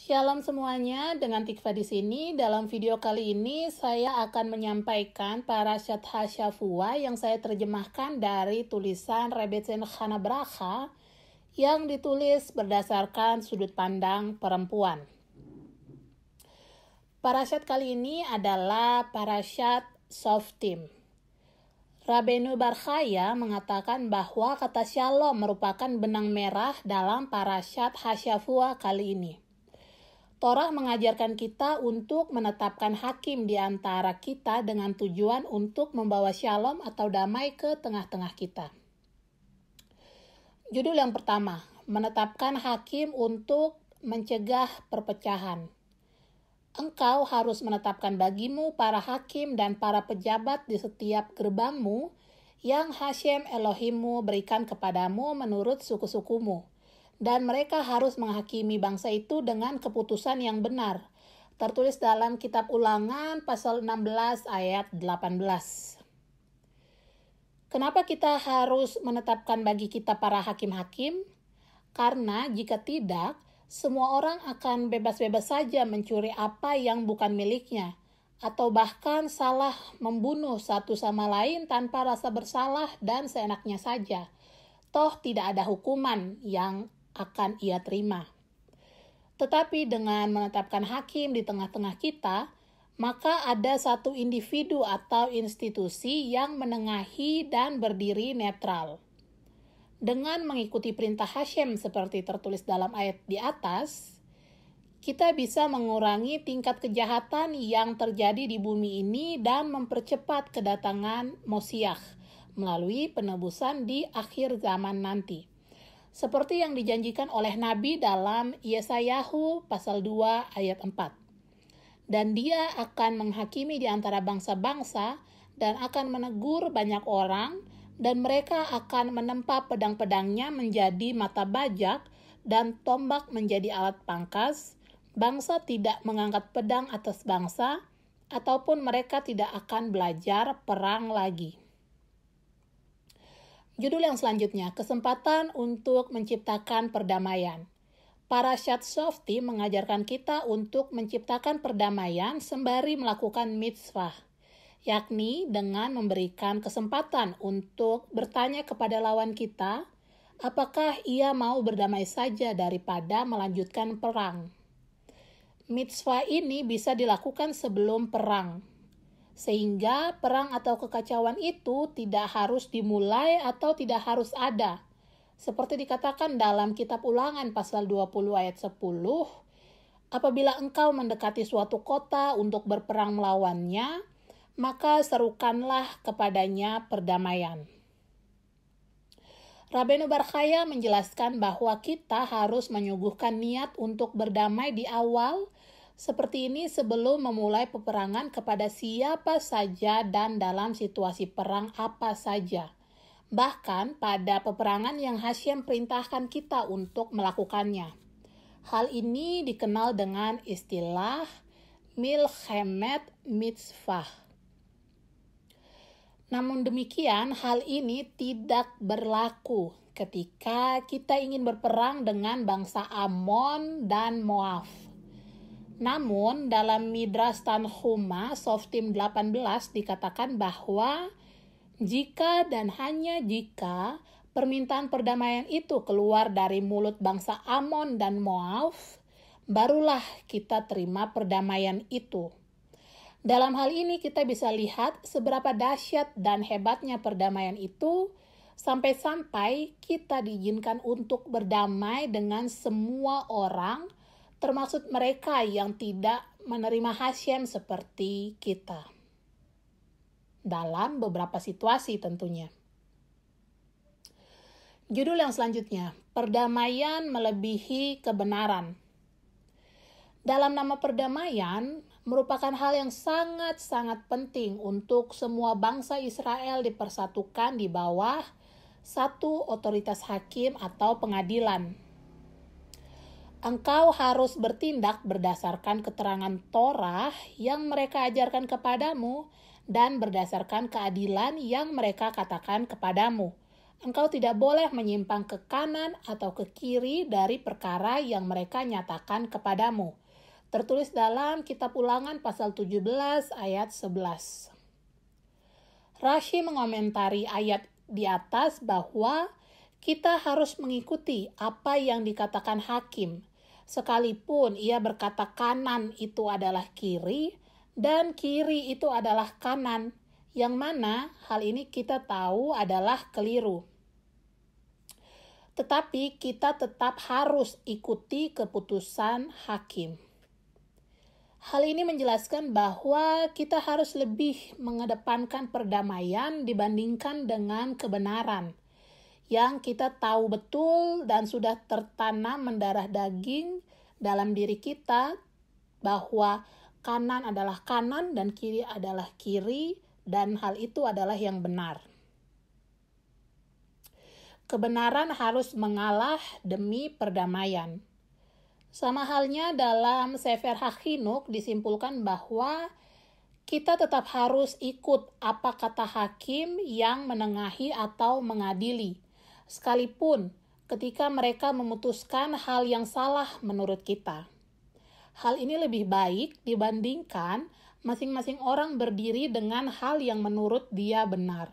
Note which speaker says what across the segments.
Speaker 1: Shalom semuanya, dengan Tikva di sini. Dalam video kali ini saya akan menyampaikan Parashat Hashavua yang saya terjemahkan dari tulisan Rebbetzin Chana Bracha yang ditulis berdasarkan sudut pandang perempuan. Parashat kali ini adalah Parashat Shoftim. Rabbeinu Bar Chaya mengatakan bahwa kata Shalom merupakan benang merah dalam Parashat Hashavua kali ini. Torah mengajarkan kita untuk menetapkan hakim di antara kita dengan tujuan untuk membawa shalom atau damai ke tengah-tengah kita. Judul yang pertama, menetapkan hakim untuk mencegah perpecahan. Engkau harus menetapkan bagimu para hakim dan para pejabat di setiap gerbangmu yang Hashem Elohimmu berikan kepadamu menurut suku-sukumu. Dan mereka harus menghakimi bangsa itu dengan keputusan yang benar. Tertulis dalam kitab Ulangan pasal 16 ayat 18. Kenapa kita harus menetapkan bagi kita para hakim-hakim? Karena jika tidak, semua orang akan bebas-bebas saja mencuri apa yang bukan miliknya, atau bahkan salah membunuh satu sama lain tanpa rasa bersalah dan seenaknya saja. Toh tidak ada hukuman yang akan ia terima. Tetapi dengan menetapkan hakim di tengah-tengah kita, maka ada satu individu atau institusi yang menengahi dan berdiri netral. Dengan mengikuti perintah Hashem seperti tertulis dalam ayat di atas, kita bisa mengurangi tingkat kejahatan yang terjadi di bumi ini dan mempercepat kedatangan Mosiah melalui penebusan di akhir zaman nanti. Seperti yang dijanjikan oleh Nabi dalam Yesayahu pasal 2 ayat 4. Dan dia akan menghakimi di antara bangsa-bangsa dan akan menegur banyak orang, dan mereka akan menempa pedang-pedangnya menjadi mata bajak dan tombak menjadi alat pangkas. Bangsa tidak mengangkat pedang atas bangsa, ataupun mereka tidak akan belajar perang lagi. Judul yang selanjutnya, kesempatan untuk menciptakan perdamaian. Parashat Shoftim mengajarkan kita untuk menciptakan perdamaian sembari melakukan mitzvah, yakni dengan memberikan kesempatan untuk bertanya kepada lawan kita, apakah ia mau berdamai saja daripada melanjutkan perang. Mitzvah ini bisa dilakukan sebelum perang, sehingga perang atau kekacauan itu tidak harus dimulai atau tidak harus ada. Seperti dikatakan dalam kitab Ulangan pasal 20 ayat 10, apabila engkau mendekati suatu kota untuk berperang melawannya, maka serukanlah kepadanya perdamaian. Rabbeinu Bar Chaya menjelaskan bahwa kita harus menyuguhkan niat untuk berdamai di awal, seperti ini sebelum memulai peperangan kepada siapa saja dan dalam situasi perang apa saja. Bahkan pada peperangan yang Hashem perintahkan kita untuk melakukannya. Hal ini dikenal dengan istilah Milchemet Mitzvah. Namun demikian, hal ini tidak berlaku ketika kita ingin berperang dengan bangsa Amon dan Moab. Namun, dalam Midrash Tanhuma, Shoftim 18 dikatakan bahwa jika dan hanya jika permintaan perdamaian itu keluar dari mulut bangsa Amon dan Moab, barulah kita terima perdamaian itu. Dalam hal ini kita bisa lihat seberapa dahsyat dan hebatnya perdamaian itu, sampai-sampai kita diizinkan untuk berdamai dengan semua orang, termasuk mereka yang tidak menerima Hashem seperti kita. Dalam beberapa situasi tentunya. Judul yang selanjutnya, perdamaian melebihi kebenaran. Dalam nama perdamaian merupakan hal yang sangat-sangat penting untuk semua bangsa Israel dipersatukan di bawah satu otoritas hakim atau pengadilan. Engkau harus bertindak berdasarkan keterangan Torah yang mereka ajarkan kepadamu dan berdasarkan keadilan yang mereka katakan kepadamu. Engkau tidak boleh menyimpang ke kanan atau ke kiri dari perkara yang mereka nyatakan kepadamu. Tertulis dalam Kitab Ulangan pasal 17 ayat 11. Rashi mengomentari ayat di atas bahwa kita harus mengikuti apa yang dikatakan hakim, sekalipun ia berkata kanan itu adalah kiri dan kiri itu adalah kanan, yang mana hal ini kita tahu adalah keliru. Tetapi kita tetap harus ikuti keputusan hakim. Hal ini menjelaskan bahwa kita harus lebih mengedepankan perdamaian dibandingkan dengan kebenaran, yang kita tahu betul dan sudah tertanam mendarah daging dalam diri kita bahwa kanan adalah kanan dan kiri adalah kiri, dan hal itu adalah yang benar. Kebenaran harus mengalah demi perdamaian. Sama halnya dalam Sefer Hachinuk disimpulkan bahwa kita tetap harus ikut apa kata hakim yang menengahi atau mengadili, sekalipun ketika mereka memutuskan hal yang salah menurut kita. Hal ini lebih baik dibandingkan masing-masing orang berdiri dengan hal yang menurut dia benar.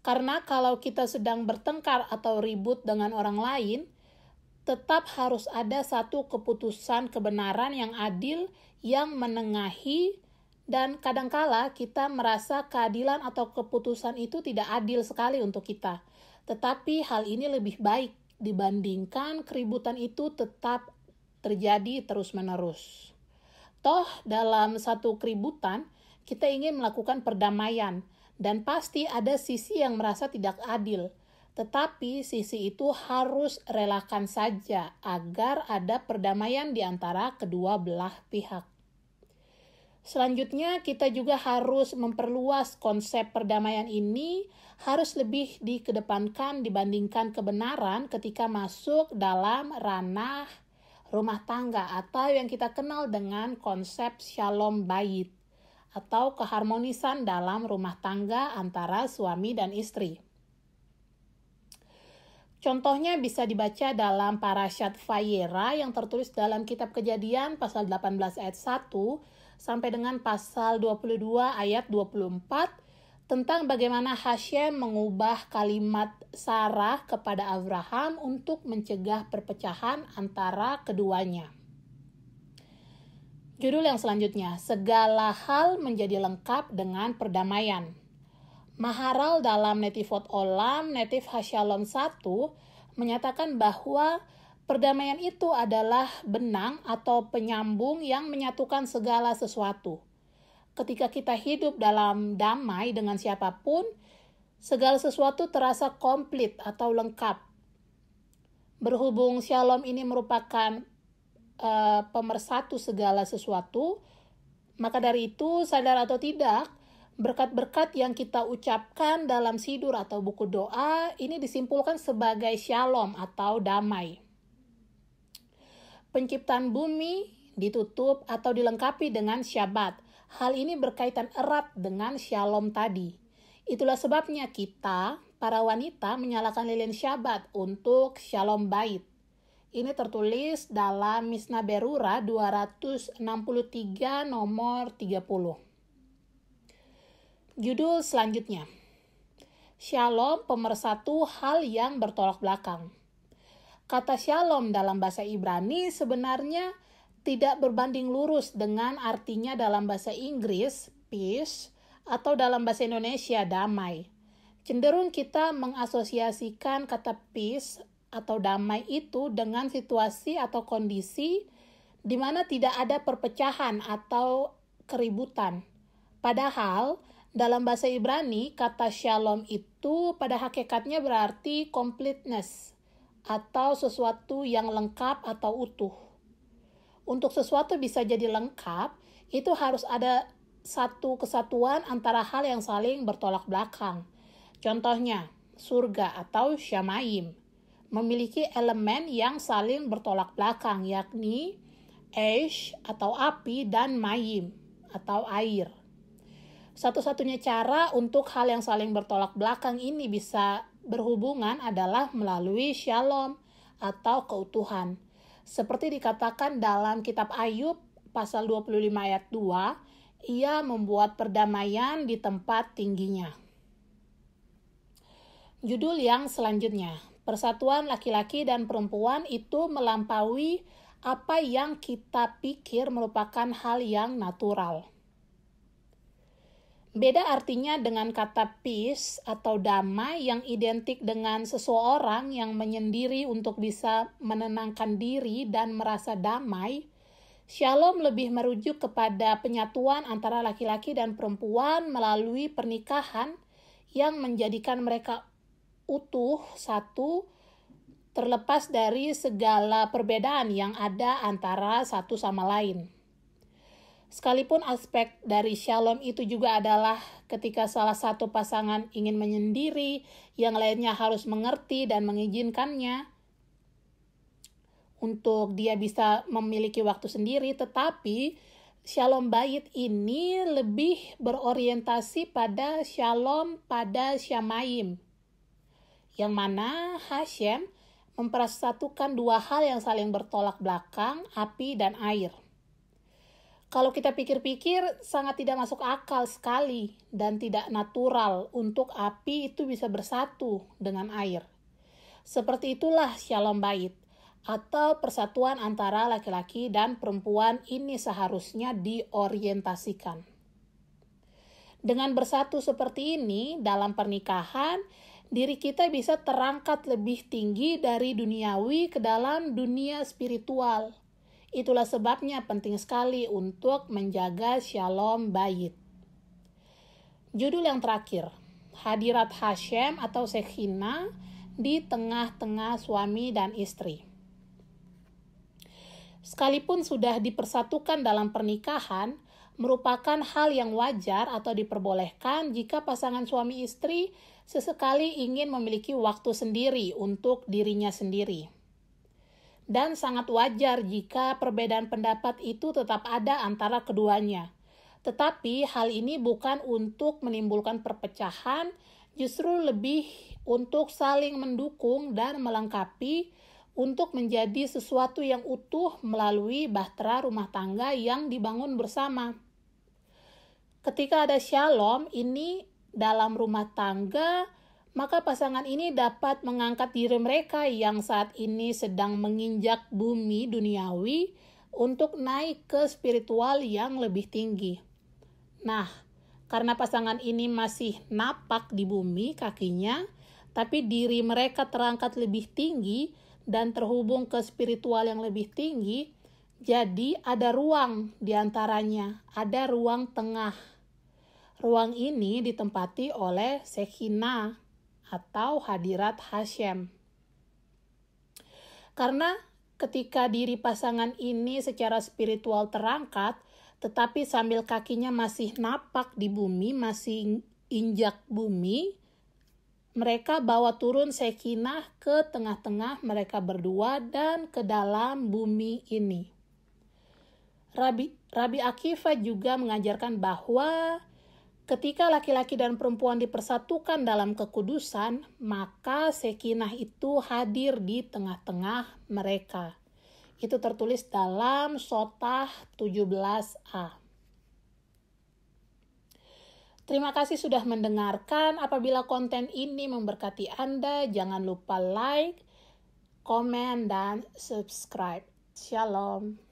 Speaker 1: Karena kalau kita sedang bertengkar atau ribut dengan orang lain, tetap harus ada satu keputusan kebenaran yang adil yang menengahi, dan kadangkala kita merasa keadilan atau keputusan itu tidak adil sekali untuk kita. Tetapi hal ini lebih baik dibandingkan keributan itu tetap terjadi terus-menerus. Toh dalam satu keributan kita ingin melakukan perdamaian, dan pasti ada sisi yang merasa tidak adil, tetapi sisi itu harus relakan saja agar ada perdamaian di antara kedua belah pihak. Selanjutnya, kita juga harus memperluas konsep perdamaian ini, harus lebih dikedepankan dibandingkan kebenaran ketika masuk dalam ranah rumah tangga atau yang kita kenal dengan konsep shalom bait, atau keharmonisan dalam rumah tangga antara suami dan istri. Contohnya bisa dibaca dalam Parashat Vayera yang tertulis dalam Kitab Kejadian pasal 18 ayat 1 sampai dengan pasal 22 ayat 24 tentang bagaimana Hashem mengubah kalimat Sarah kepada Abraham untuk mencegah perpecahan antara keduanya. Judul yang selanjutnya, segala hal menjadi lengkap dengan perdamaian. Maharal dalam Netivot Olam, Netiv Hashalom 1, menyatakan bahwa perdamaian itu adalah benang atau penyambung yang menyatukan segala sesuatu. Ketika kita hidup dalam damai dengan siapapun, segala sesuatu terasa komplit atau lengkap. Berhubung shalom ini merupakan pemersatu segala sesuatu, maka dari itu, sadar atau tidak, berkat-berkat yang kita ucapkan dalam sidur atau buku doa ini disimpulkan sebagai shalom atau damai. Penciptaan bumi ditutup atau dilengkapi dengan syabat. Hal ini berkaitan erat dengan shalom tadi. Itulah sebabnya kita, para wanita, menyalakan lilin syabat untuk shalom bait. Ini tertulis dalam Mishnah Berurah 263 nomor 30. Judul selanjutnya, Shalom pemersatu hal yang bertolak belakang. Kata shalom dalam bahasa Ibrani sebenarnya tidak berbanding lurus dengan artinya dalam bahasa Inggris, peace, atau dalam bahasa Indonesia, damai. Cenderung kita mengasosiasikan kata peace atau damai itu dengan situasi atau kondisi di mana tidak ada perpecahan atau keributan. Padahal, dalam bahasa Ibrani, kata shalom itu pada hakikatnya berarti completeness atau sesuatu yang lengkap atau utuh. Untuk sesuatu bisa jadi lengkap, itu harus ada satu kesatuan antara hal yang saling bertolak belakang. Contohnya, surga atau syamaim memiliki elemen yang saling bertolak belakang, yakni ash atau api dan mayim atau air. Satu-satunya cara untuk hal yang saling bertolak belakang ini bisa berhubungan adalah melalui shalom atau keutuhan. Seperti dikatakan dalam kitab Ayub pasal 25 ayat 2, ia membuat perdamaian di tempat tingginya. Judul yang selanjutnya, persatuan laki-laki dan perempuan itu melampaui apa yang kita pikir merupakan hal yang natural. Beda artinya dengan kata peace atau damai yang identik dengan seseorang yang menyendiri untuk bisa menenangkan diri dan merasa damai. Shalom lebih merujuk kepada penyatuan antara laki-laki dan perempuan melalui pernikahan yang menjadikan mereka utuh satu, terlepas dari segala perbedaan yang ada antara satu sama lain. Sekalipun aspek dari shalom itu juga adalah ketika salah satu pasangan ingin menyendiri, yang lainnya harus mengerti dan mengizinkannya untuk dia bisa memiliki waktu sendiri, tetapi shalom bait ini lebih berorientasi pada shalom pada Shamayim, yang mana Hashem mempersatukan dua hal yang saling bertolak belakang, api dan air. Kalau kita pikir-pikir, sangat tidak masuk akal sekali dan tidak natural untuk api itu bisa bersatu dengan air. Seperti itulah shalom bait, atau persatuan antara laki-laki dan perempuan ini seharusnya diorientasikan. Dengan bersatu seperti ini dalam pernikahan, diri kita bisa terangkat lebih tinggi dari duniawi ke dalam dunia spiritual. Itulah sebabnya penting sekali untuk menjaga shalom bait. Judul yang terakhir, hadirat Hashem atau Shekinah di tengah-tengah suami dan istri. Sekalipun sudah dipersatukan dalam pernikahan, merupakan hal yang wajar atau diperbolehkan jika pasangan suami istri sesekali ingin memiliki waktu sendiri untuk dirinya sendiri. Dan sangat wajar jika perbedaan pendapat itu tetap ada antara keduanya. Tetapi hal ini bukan untuk menimbulkan perpecahan, justru lebih untuk saling mendukung dan melengkapi untuk menjadi sesuatu yang utuh melalui bahtera rumah tangga yang dibangun bersama. Ketika ada shalom ini dalam rumah tangga, maka pasangan ini dapat mengangkat diri mereka yang saat ini sedang menginjak bumi duniawi untuk naik ke spiritual yang lebih tinggi. Nah, karena pasangan ini masih napak di bumi kakinya, tapi diri mereka terangkat lebih tinggi dan terhubung ke spiritual yang lebih tinggi, jadi ada ruang di antaranya, ada ruang tengah. Ruang ini ditempati oleh Shekinah atau hadirat Hashem. Karena ketika diri pasangan ini secara spiritual terangkat, tetapi sambil kakinya masih napak di bumi, masih injak bumi, mereka bawa turun Shekinah ke tengah-tengah mereka berdua dan ke dalam bumi ini. Rabbi Akiva juga mengajarkan bahwa ketika laki-laki dan perempuan dipersatukan dalam kekudusan, maka Shekinah itu hadir di tengah-tengah mereka. Itu tertulis dalam Sotah 17a. Terima kasih sudah mendengarkan. Apabila konten ini memberkati Anda, jangan lupa like, komen, dan subscribe. Shalom.